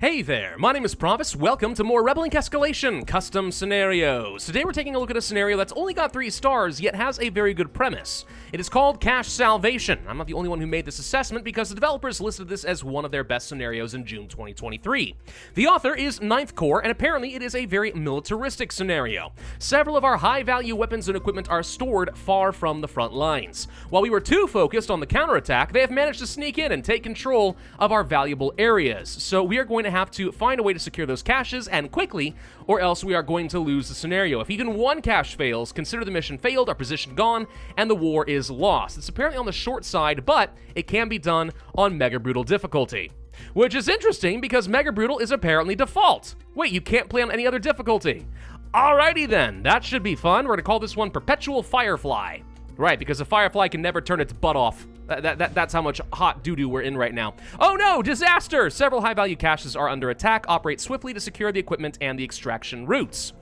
Hey there, my name is Pravus. Welcome to more Rebel Inc. Escalation Custom Scenarios. Today we're taking a look at a scenario that's only got 3 stars, yet has a very good premise. It is called Cash Salvation. I'm not the only one who made this assessment because the developers listed this as one of their best scenarios in June 2023. The author is Ninth Corps, and apparently it is a very militaristic scenario. Several of our high-value weapons and equipment are stored far from the front lines. While we were too focused on the counterattack, they have managed to sneak in and take control of our valuable areas. So we are going to have to find a way to secure those caches, and quickly, or else we are going to lose the scenario. If even one cache fails, consider the mission failed, our position gone, and the war is lost. It's apparently on the short side, but it can be done on Mega Brutal difficulty. Which is interesting because Mega Brutal is apparently default. Wait, you can't play on any other difficulty. Alrighty then, that should be fun. We're gonna call this one Perpetual Firefly. Right, because a firefly can never turn its butt off. That's how much hot doo-doo we're in right now. Oh no, disaster! Several high-value caches are under attack. Operate swiftly to secure the equipment and the extraction routes.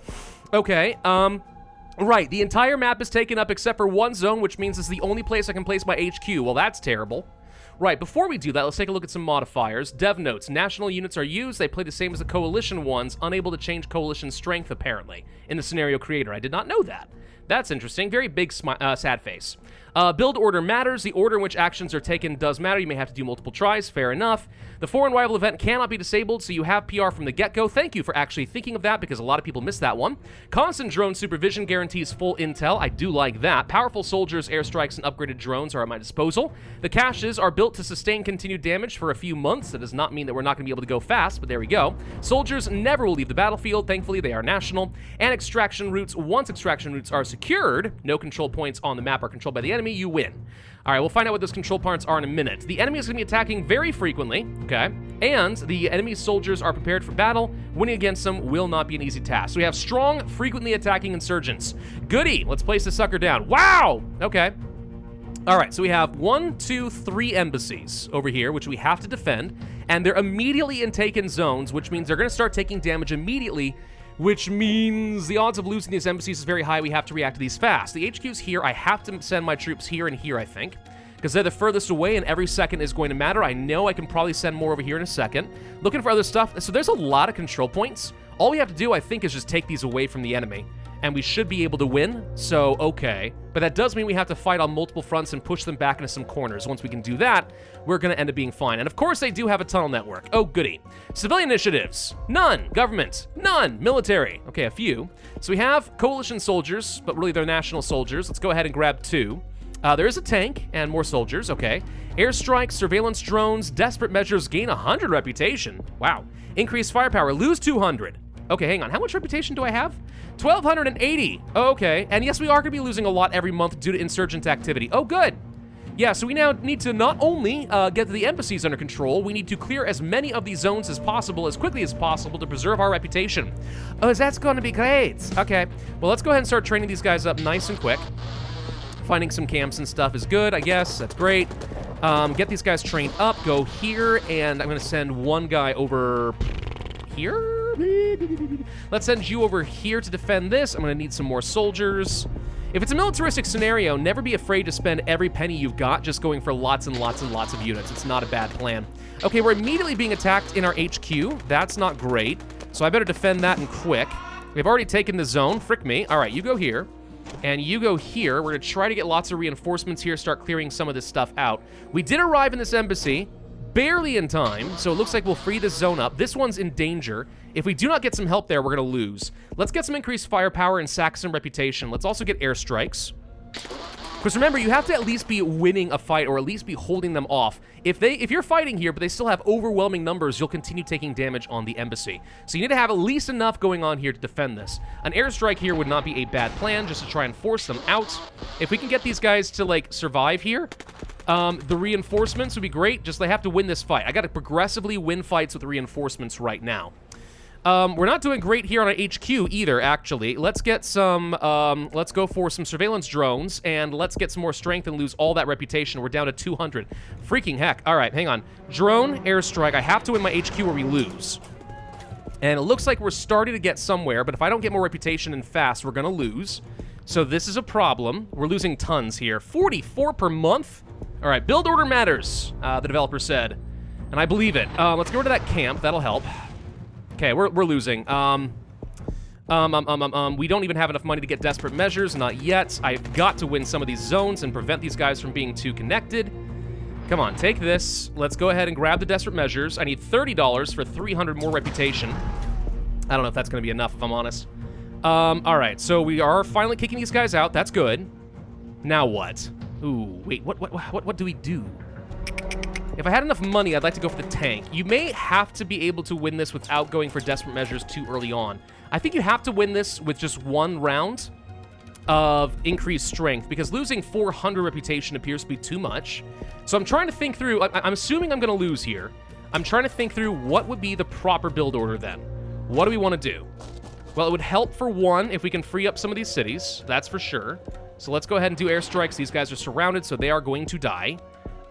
Okay, right, the entire map is taken up except for one zone, which means it's the only place I can place my HQ. Well, that's terrible. Right, before we do that, let's take a look at some modifiers. Dev notes, national units are used. They play the same as the coalition ones, unable to change coalition strength, apparently, in the scenario creator. I did not know that. That's interesting. Very big sad face. Build order matters. The order in which actions are taken does matter. You may have to do multiple tries. Fair enough. The foreign rival event cannot be disabled, so you have PR from the get-go. Thank you for actually thinking of that, because a lot of people miss that one. Constant drone supervision guarantees full intel. I do like that. Powerful soldiers, airstrikes, and upgraded drones are at my disposal. The caches are built to sustain continued damage for a few months. That does not mean that we're not going to be able to go fast, but there we go. Soldiers never will leave the battlefield. Thankfully, they are national. And extraction routes, once extraction routes are secured, no control points on the map are controlled by the enemy, you win. All right, we'll find out what those control points are in a minute. The enemy is going to be attacking very frequently, okay? And the enemy soldiers are prepared for battle. Winning against them will not be an easy task. So we have strong, frequently attacking insurgents. Goody, let's place the sucker down. Wow, okay. All right, so we have 1, 2, 3 embassies over here, which we have to defend. And they're immediately in taken zones, which means they're going to start taking damage immediately, which means the odds of losing these embassies is very high. We have to react to these fast. The HQ's here. I have to send my troops here and here, I think, because they're the furthest away, and every second is going to matter. I know I can probably send more over here in a second. Looking for other stuff. So there's a lot of control points. All we have to do, I think, is just take these away from the enemy, and we should be able to win. So, okay. But that does mean we have to fight on multiple fronts and push them back into some corners. Once we can do that, we're going to end up being fine. And of course, they do have a tunnel network. Oh, goody. Civilian initiatives. None. Government. None. Military. Okay, a few. So we have coalition soldiers, but really they're national soldiers. Let's go ahead and grab 2. There is a tank and more soldiers. Okay. Airstrikes, surveillance drones, desperate measures, gain 100 reputation. Wow. Increase firepower, lose 200. Okay, hang on. How much reputation do I have? 1,280. Okay. And yes, we are going to be losing a lot every month due to insurgent activity. Oh, good. Yeah, so we now need to not only get the embassies under control, we need to clear as many of these zones as possible, as quickly as possible, to preserve our reputation. Oh, that's going to be great. Okay. Well, let's go ahead and start training these guys up nice and quick. Finding some camps and stuff is good, I guess. That's great. Get these guys trained up. Go here, and I'm going to send one guy over here. Let's send you over here to defend this. I'm going to need some more soldiers. If it's a militaristic scenario, never be afraid to spend every penny you've got just going for lots and lots and lots of units. It's not a bad plan. Okay, we're immediately being attacked in our HQ. That's not great. So I better defend that and quick. We've already taken the zone. Frick me. All right, you go here. And you go here. We're going to try to get lots of reinforcements here, start clearing some of this stuff out. We did arrive in this embassy barely in time, so it looks like we'll free this zone up. This one's in danger. If we do not get some help there, we're going to lose. Let's get some increased firepower and sack some reputation. Let's also get airstrikes. Because remember, you have to at least be winning a fight, or at least be holding them off. If you're fighting here, but they still have overwhelming numbers, you'll continue taking damage on the embassy. So you need to have at least enough going on here to defend this. An airstrike here would not be a bad plan, just to try and force them out. If we can get these guys to, like, survive here, the reinforcements would be great. Just they have to win this fight. I got to progressively win fights with reinforcements right now. We're not doing great here on our HQ either, actually. Let's get some, let's go for some surveillance drones, and let's get some more strength and lose all that reputation. We're down to 200. Freaking heck. All right, hang on. Drone, airstrike. I have to win my HQ or we lose. And it looks like we're starting to get somewhere, but if I don't get more reputation and fast, we're going to lose. So this is a problem. We're losing tons here. 44 per month? All right, build order matters, the developer said. And I believe it. Let's go to that camp. That'll help. Okay, we're losing. We don't even have enough money to get desperate measures, not yet. I've got to win some of these zones and prevent these guys from being too connected. Come on, take this. Let's go ahead and grab the desperate measures. I need $30 for 300 more reputation. I don't know if that's going to be enough, if I'm honest. All right, so we are finally kicking these guys out. That's good. Now what? Ooh, wait, what do we do? If I had enough money, I'd like to go for the tank. You may have to be able to win this without going for desperate measures too early on. I think you have to win this with just one round of increased strength, because losing 400 reputation appears to be too much. So I'm trying to think through, I'm assuming I'm going to lose here. I'm trying to think through what would be the proper build order then. What do we want to do? Well, it would help for one if we can free up some of these cities, that's for sure. So let's go ahead and do airstrikes. These guys are surrounded, so they are going to die.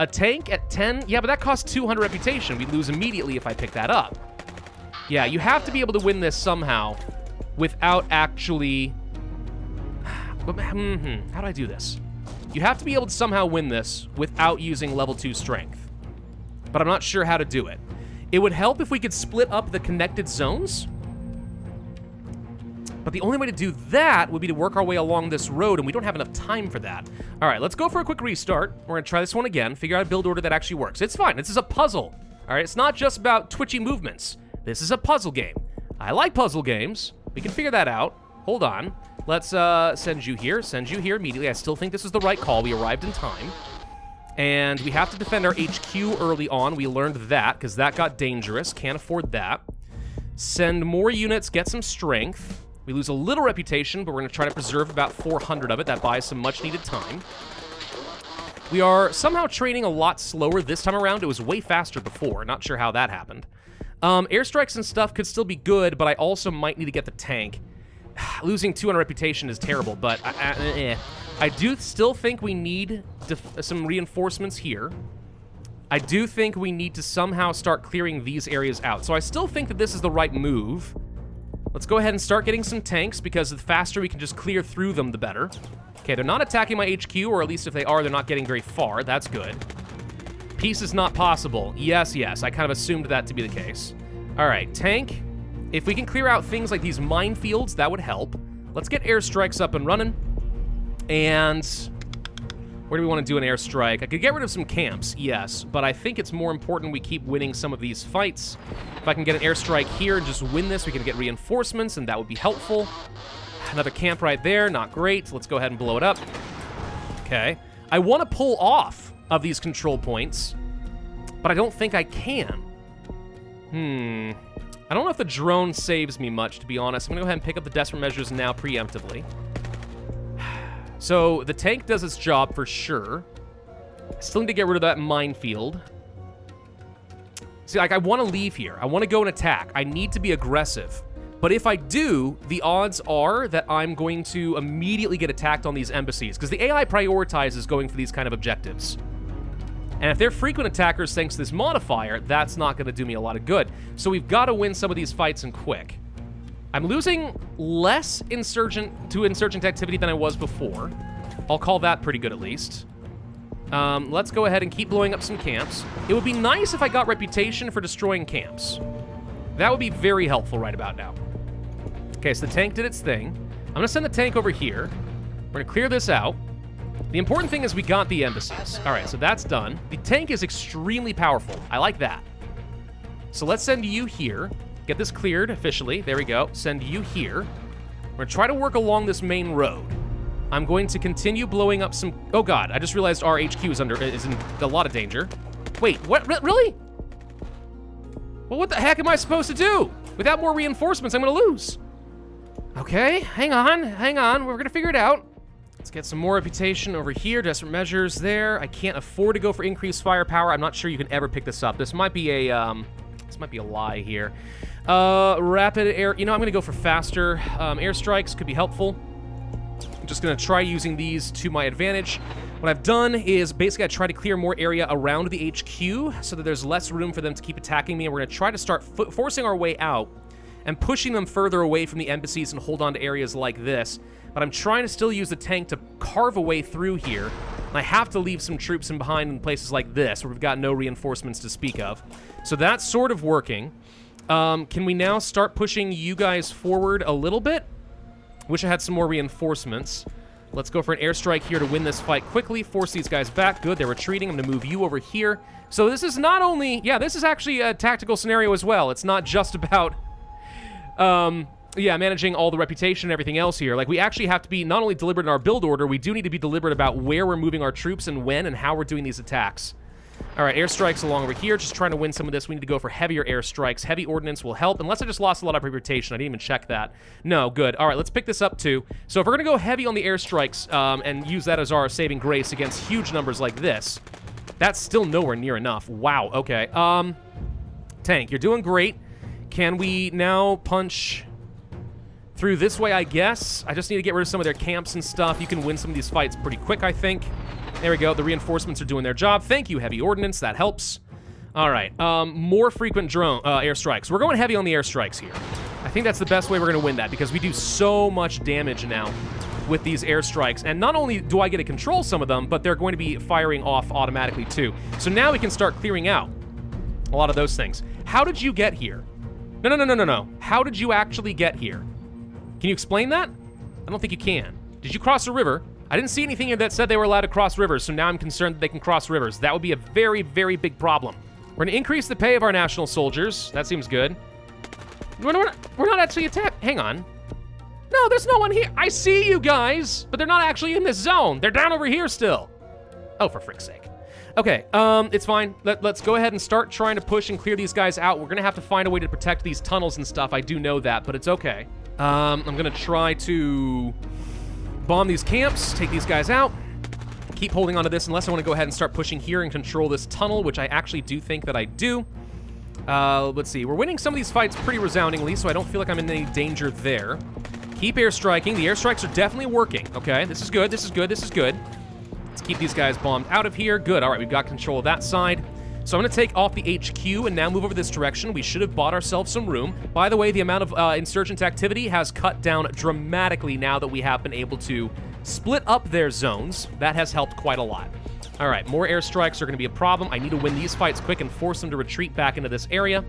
A tank at 10, yeah, but that costs 200 reputation. We lose immediately if I pick that up. Yeah, you have to be able to win this somehow without actually... How do I do this? You have to be able to somehow win this without using level 2 strength. But I'm not sure how to do it. It would help if we could split up the connected zones. But the only way to do that would be to work our way along this road, and we don't have enough time for that. All right, let's go for a quick restart. We're going to try this one again, figure out a build order that actually works. It's fine. This is a puzzle. All right, it's not just about twitchy movements. This is a puzzle game. I like puzzle games. We can figure that out. Hold on. Let's send you here immediately. I still think this is the right call. We arrived in time. And we have to defend our HQ early on. We learned that, because that got dangerous. Can't afford that. Send more units, get some strength. We lose a little reputation, but we're going to try to preserve about 400 of it. That buys some much-needed time. We are somehow training a lot slower this time around. It was way faster before. Not sure how that happened. Airstrikes and stuff could still be good, but I also might need to get the tank. Losing 200 reputation is terrible, but I do still think we need some reinforcements here. I do think we need to somehow start clearing these areas out. So I still think that this is the right move. Let's go ahead and start getting some tanks, because the faster we can just clear through them, the better. Okay, they're not attacking my HQ, or at least if they are, they're not getting very far. That's good. Peace is not possible. Yes, I kind of assumed that to be the case. All right, tank. If we can clear out things like these minefields, that would help. Let's get airstrikes up and running. And where do we want to do an airstrike? I could get rid of some camps, yes, but I think it's more important we keep winning some of these fights. If I can get an airstrike here and just win this, we can get reinforcements, and that would be helpful. Another camp right there, not great. Let's go ahead and blow it up. Okay. I want to pull off of these control points, but I don't think I can. I don't know if the drone saves me much, to be honest. I'm going to go ahead and pick up the desperate measures now preemptively. So the tank does its job for sure. I still need to get rid of that minefield. See, like, I want to leave here. I want to go and attack. I need to be aggressive. But if I do, the odds are that I'm going to immediately get attacked on these embassies, because the AI prioritizes going for these kind of objectives. And if they're frequent attackers thanks to this modifier, that's not going to do me a lot of good. So we've got to win some of these fights and quick. I'm losing less insurgent activity than I was before. I'll call that pretty good at least. Let's go ahead and keep blowing up some camps. It would be nice if I got reputation for destroying camps. That would be very helpful right about now. Okay, so the tank did its thing. I'm going to send the tank over here. We're going to clear this out. The important thing is we got the embassies. All right, so that's done. The tank is extremely powerful. I like that. So let's send you here. Get this cleared officially. There we go. Send you here. We're going to try to work along this main road. I'm going to continue blowing up some... Oh, God. I just realized our HQ is in a lot of danger. Wait, what? Really? Well, what the heck am I supposed to do? Without more reinforcements, I'm going to lose. Okay, hang on. We're going to figure it out. Let's get some more reputation over here. Desperate measures there. I can't afford to go for increased firepower. I'm not sure you can ever pick this up. This might be a lie here. Rapid air... You know, I'm going to go for faster airstrikes. Could be helpful. I'm just going to try using these to my advantage. What I've done is basically I try to clear more area around the HQ so that there's less room for them to keep attacking me, and we're going to try to start forcing our way out and pushing them further away from the embassies and hold on to areas like this. But I'm trying to still use the tank to carve a way through here, and I have to leave some troops behind in places like this where we've got no reinforcements to speak of. So that's sort of working. Can we now start pushing you guys forward a little bit? Wish I had some more reinforcements. Let's go for an airstrike here to win this fight quickly. Force these guys back. Good, they're retreating. I'm going to move you over here. So this is not only... Yeah, this is actually a tactical scenario as well. It's not just about... yeah, managing all the reputation and everything else here. Like, we actually have to be not only deliberate in our build order, we do need to be deliberate about where we're moving our troops and when and how we're doing these attacks. All right, airstrikes along over here, just trying to win some of this. We need to go for heavier airstrikes. Heavy ordnance will help, unless I just lost a lot of reputation. I didn't even check that. No, good. All right, let's pick this up too. So if we're going to go heavy on the airstrikes and use that as our saving grace against huge numbers like this, that's still nowhere near enough. Wow, okay. Tank, you're doing great. Can we now punch through this way, I guess? I just need to get rid of some of their camps and stuff. You can win some of these fights pretty quick, I think. There we go. The reinforcements are doing their job. Thank you, heavy ordnance. That helps. All right. More frequent drone airstrikes. We're going heavy on the airstrikes here. I think that's the best way we're going to win that because we do so much damage now with these airstrikes. And not only do I get to control some of them, but they're going to be firing off automatically too. So now we can start clearing out a lot of those things. How did you get here? No. How did you actually get here? Can you explain that? I don't think you can. Did you cross a river? I didn't see anything here that said they were allowed to cross rivers, so now I'm concerned that they can cross rivers. That would be a very, very big problem. We're going to increase the pay of our national soldiers. That seems good. We're not actually attacked. Hang on. No, there's no one here. I see you guys, but they're not actually in this zone. They're down over here still. Oh, for frick's sake. Okay, it's fine. Let's go ahead and start trying to push and clear these guys out. We're going to have to find a way to protect these tunnels and stuff. I do know that, but it's okay. I'm going to try to bomb these camps, take these guys out, keep holding on to this unless I want to go ahead and start pushing here and control this tunnel, which I actually do think that I do. Let's see. We're winning some of these fights pretty resoundingly, so I don't feel like I'm in any danger there. Keep airstriking. The airstrikes are definitely working. Okay, this is good. This is good. This is good. Let's keep these guys bombed out of here. Good. All right, we've got control of that side. So I'm going to take off the HQ and now move over this direction. We should have bought ourselves some room. By the way, the amount of insurgent activity has cut down dramatically now that we have been able to split up their zones. That has helped quite a lot. All right, more airstrikes are going to be a problem. I need to win these fights quick and force them to retreat back into this area.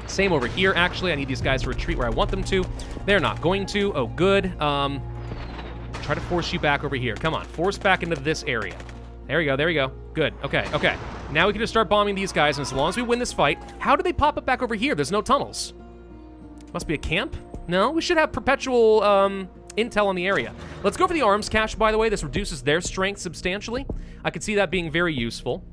Same over here, actually. I need these guys to retreat where I want them to. They're not going to. Oh, good. Try to force you back over here. Come on, force back into this area. There we go, there we go. Good, okay. Now we can just start bombing these guys, and as long as we win this fight... How do they pop up back over here? There's no tunnels. Must be a camp? No, we should have perpetual intel on the area. Let's go for the arms cache, by the way. This reduces their strength substantially. I could see that being very useful.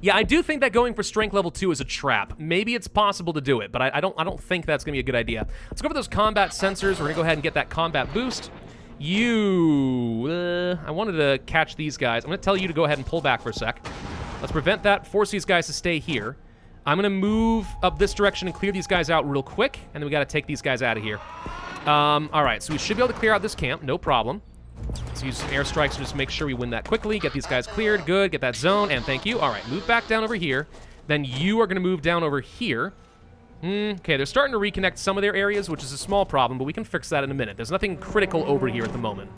Yeah, I do think that going for strength level 2 is a trap. Maybe it's possible to do it, but I don't think that's going to be a good idea. Let's go for those combat sensors. We're going to go ahead and get that combat boost. I wanted to catch these guys. I'm going to tell you to go ahead and pull back for a sec. Let's prevent that, force these guys to stay here. I'm going to move up this direction and clear these guys out real quick, and then we got to take these guys out of here. All right, so we should be able to clear out this camp, no problem. Let's use some airstrikes to just make sure we win that quickly. Get these guys cleared, good, get that zone, and thank you. All right, move back down over here. Then you are going to move down over here. Okay, they're starting to reconnect some of their areas, which is a small problem, but we can fix that in a minute. There's nothing critical over here at the moment.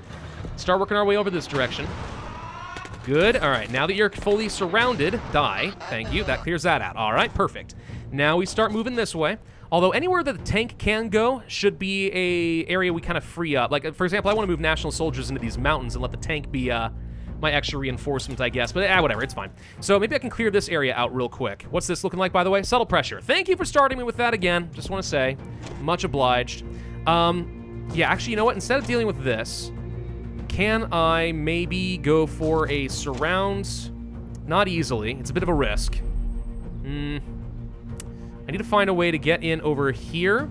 Start working our way over this direction. Good. All right, now that you're fully surrounded, die. Thank you. That clears that out. All right, perfect. Now we start moving this way. Although anywhere that the tank can go should be a area we kind of free up. Like, for example, I want to move national soldiers into these mountains and let the tank be my extra reinforcement, I guess. But whatever, it's fine. So maybe I can clear this area out real quick. What's this looking like, by the way? Subtle pressure. Thank you for starting me with that again. Just want to say, much obliged. Yeah, actually, you know what? Instead of dealing with this, can I maybe go for a surround? Not easily. It's a bit of a risk. I need to find a way to get in over here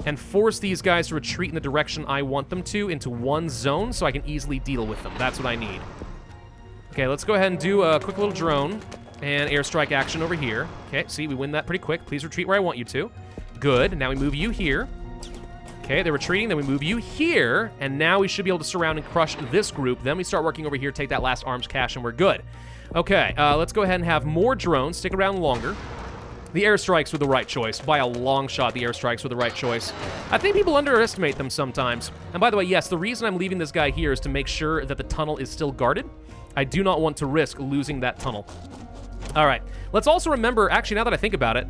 and force these guys to retreat in the direction I want them to into one zone so I can easily deal with them. That's what I need. Okay, let's go ahead and do a quick little drone and airstrike action over here. Okay, see, we win that pretty quick. Please retreat where I want you to. Good. Now we move you here. Okay, they're retreating. Then we move you here. And now we should be able to surround and crush this group. Then we start working over here, take that last arms cache, and we're good. Okay, let's go ahead and have more drones. Stick around longer. The airstrikes were the right choice. By a long shot, the airstrikes were the right choice. I think people underestimate them sometimes. And by the way, yes, the reason I'm leaving this guy here is to make sure that the tunnel is still guarded. I do not want to risk losing that tunnel. All right, let's also remember, actually, now that I think about it,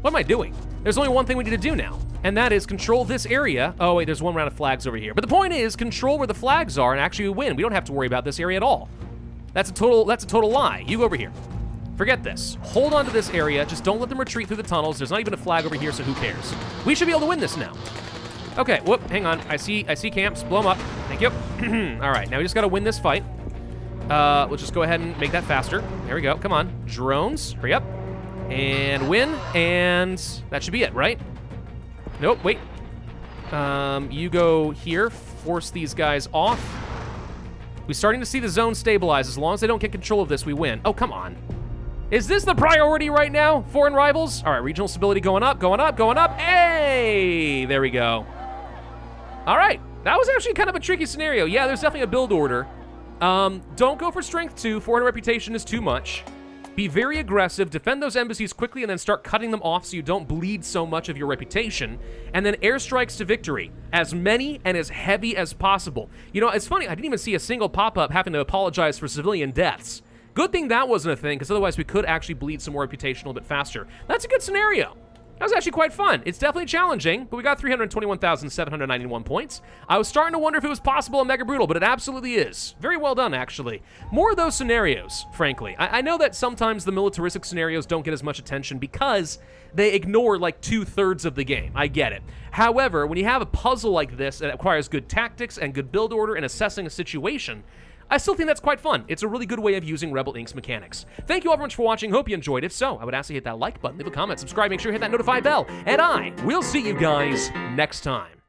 What am I doing? There's only one thing we need to do now, and that is control this area. Oh wait, there's one round of flags over here. But the point is, control where the flags are and actually win. We don't have to worry about this area at all. That's a total lie. You go over here. Forget this. Hold on to this area. Just don't let them retreat through the tunnels. There's not even a flag over here, so who cares? We should be able to win this now. Okay, whoop, hang on. I see camps. Blow them up. Thank you. All right, now we just got to win this fight. We'll just go ahead and make that faster. There we go. Come on. Drones, hurry up. And win, and that should be it, right? Nope, wait. You go here, force these guys off. We're starting to see the zone stabilize. As long as they don't get control of this, we win. Oh, come on. Is this the priority right now? Foreign rivals? All right, regional stability going up, going up, going up. Hey, there we go. All right, that was actually kind of a tricky scenario. Yeah, there's definitely a build order. Don't go for strength 2. 400 reputation is too much. Be very aggressive, defend those embassies quickly, and then start cutting them off so you don't bleed so much of your reputation. And then airstrikes to victory. As many and as heavy as possible. You know, it's funny, I didn't even see a single pop-up having to apologize for civilian deaths. Good thing that wasn't a thing, because otherwise we could actually bleed some more reputation a little bit faster. That's a good scenario. That was actually quite fun. It's definitely challenging, but we got 321,791 points. I was starting to wonder if it was possible in Mega Brutal, but it absolutely is. Very well done, actually. More of those scenarios, frankly. I know that sometimes the militaristic scenarios don't get as much attention because they ignore like 2/3 of the game. I get it. However, when you have a puzzle like this that requires good tactics and good build order and assessing a situation, I still think that's quite fun. It's a really good way of using Rebel Inc.'s mechanics. Thank you all very much for watching. Hope you enjoyed. If so, I would ask you to hit that like button, leave a comment, subscribe, make sure you hit that notify bell, and I will see you guys next time.